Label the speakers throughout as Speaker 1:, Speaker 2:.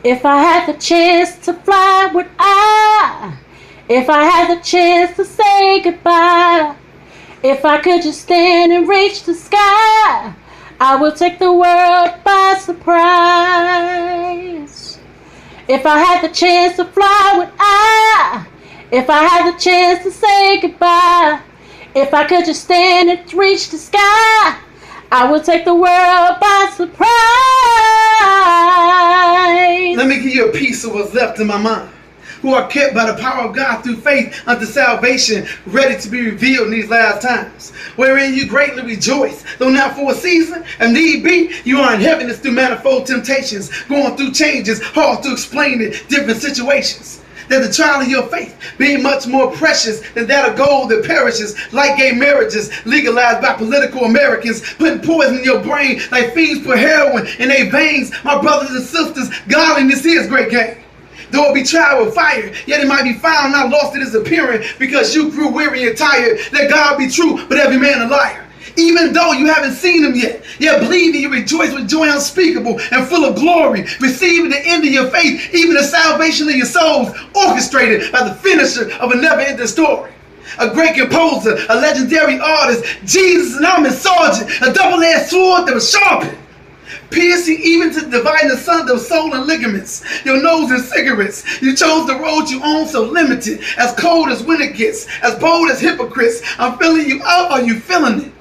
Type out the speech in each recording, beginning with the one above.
Speaker 1: If I had the chance to fly, would I? If I had the chance to say goodbye, if I could just stand and reach the sky, I would take the world by surprise. If I had the chance to fly, would I? If I had the chance to say goodbye, if I could just stand and reach the sky, I would take the world by surprise.
Speaker 2: Let me give you a piece of what's left in my mind. Who are kept by the power of God through faith unto salvation, ready to be revealed in these last times, wherein you greatly rejoice, though not for a season, and need be, you are in heaviness through manifold temptations, going through changes, hard to explain in different situations. That the trial of your faith, being much more precious than that of gold that perishes, like gay marriages legalized by political Americans, putting poison in your brain like fiends put heroin in their veins. My brothers and sisters, godliness is great gain. Though it be tried with fire, yet it might be found not lost in its appearing, because you grew weary and tired. Let God be true, but every man a liar. Even though you haven't seen him yet believing, you rejoice with joy unspeakable and full of glory, receiving the end of your faith, even the salvation of your souls, orchestrated by the finisher of a never-ending story. A great composer, a legendary artist, Jesus, and I'm his sergeant, a double-edged sword that was sharpened, piercing even to dividing asunder of soul and ligaments. Your nose and cigarettes. You chose the road you own so limited, as cold as winter gets, as bold as hypocrites. I'm feeling you out, are you feeling it?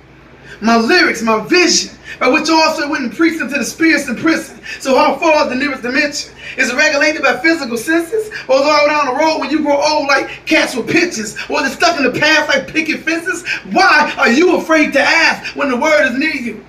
Speaker 2: My lyrics, my vision, by which also went and preached into the spirits in prison. So how far is the nearest dimension? Is it regulated by physical senses? Or is it all down the road when you grow old like cats with pitches? Or is it stuck in the past like picket fences? Why are you afraid to ask when the word is near you?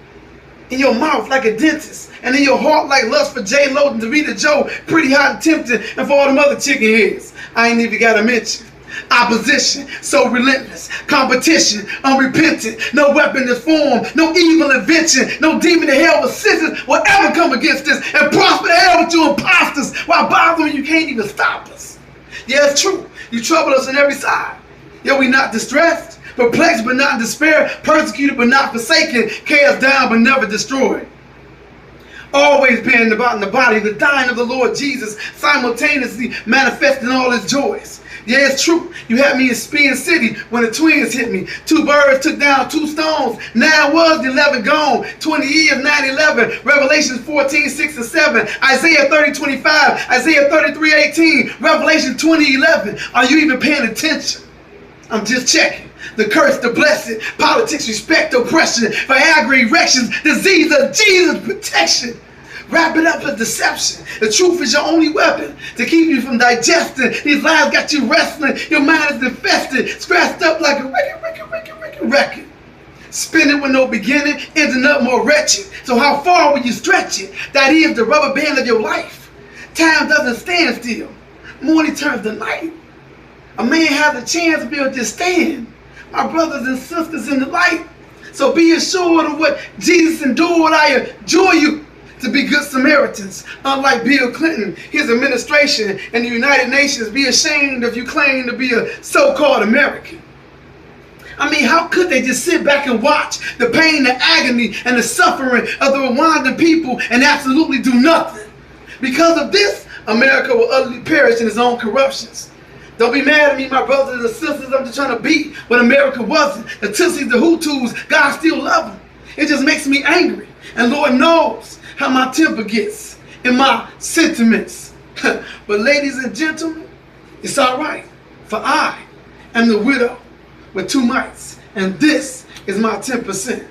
Speaker 2: In your mouth like a dentist, and in your heart like lust for J-Lo and Davita Joe, pretty hot and tempting, and for all them other chicken heads I ain't even gotta mention. Opposition, so relentless. Competition, unrepentant. No weapon is formed, no evil invention, no demon in hell with scissors will ever come against us and prosper to hell with you imposters. While bothering you can't even stop us. Yeah, it's true. You trouble us on every side. Yet we not distressed, perplexed but not in despair, persecuted but not forsaken, cast down but never destroyed. Always being about in the body, the dying of the Lord Jesus, simultaneously manifesting all his joys. Yeah, it's true. You had me in Spin City when the twins hit me. 2 birds took down 2 stones. 9 was, 11 gone. 20 years, 9/11. Revelations 14:6-7. Isaiah 30:25. Isaiah 33:18. Revelation 20:11. Are you even paying attention? I'm just checking. The curse, the blessed, politics, respect, oppression, Viagra erections, disease of Jesus, protection. Wrap it up as deception. The truth is your only weapon to keep you from digesting. These lies got you wrestling. Your mind is infested, scratched up like a record. Spinning with no beginning, ending up more wretched. So how far will you stretch it? That is the rubber band of your life. Time doesn't stand still. Morning turns to night. A man has a chance to build this stand. My brothers and sisters in the light. So be assured of what Jesus endured. I adjure you to be good Samaritans. Unlike Bill Clinton, his administration, and the United Nations, be ashamed if you claim to be a so-called American. I mean, how could they just sit back and watch the pain, the agony, and the suffering of the Rwandan people and absolutely do nothing? Because of this, America will utterly perish in its own corruptions. Don't be mad at me, my brothers and sisters. I'm just trying to be what America wasn't. The Tutsies, the Hutus, God still love them. It just makes me angry. And Lord knows how my temper gets and my sentiments. But ladies and gentlemen, it's all right. For I am the widow with 2 mites. And this is my 10%.